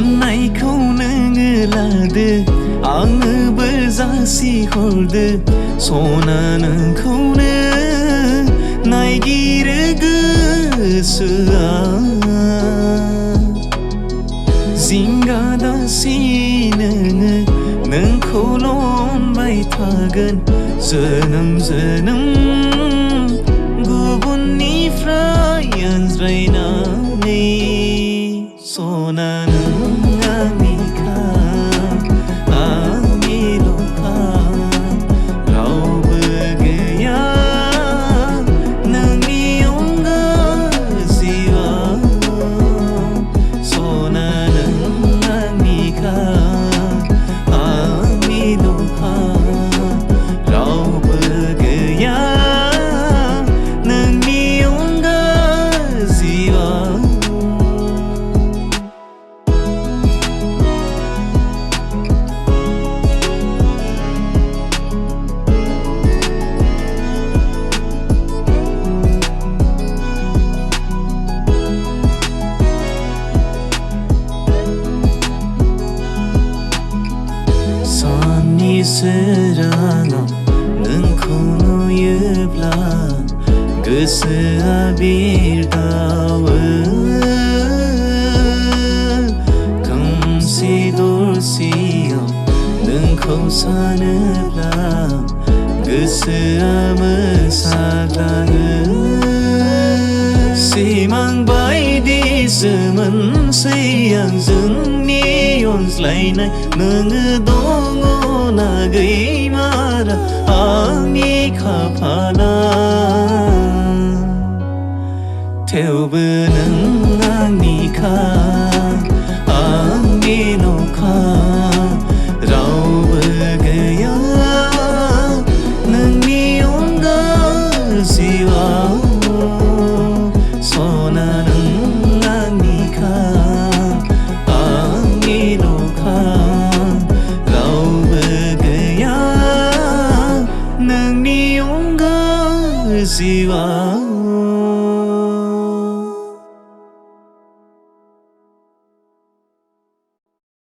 अननायखौ नोङो लादो आंनोबो जासिहरदो सना नोंखौनो नायगिरो गोसोआ जिंगा दासि नोङो नोंखौल' अनबाय थागोन जोनोम जोनोम गुबुननिफ्राय आनज्रायनानै सना नों आंनिखा आंनिल'खा रावबो गैया नोंनि अनगा जिउआव सना नों आंनिखा आंनिल'खा रावबो गैया नोंनि अनगा जिउआव साननि सोराङाव नोंखौ नुयोब्ला गोसोआ बिरदावो खोमसि दरसियाव नोंखौ सानोब्ला गोसोआ मोसाग्लाङो सिमां बायदिसोमोन आं जोंनि अनज्लायनाय नोङो दङ ना गैमारा आंनि खाफाला थेवबो नों आंनिखा आंनिल'खा रावबो गैया नोंनि अनगा जिउआव सना नों आंनिखा आंनिल'खा रावबो गैया नोंनि अनगा जिउआव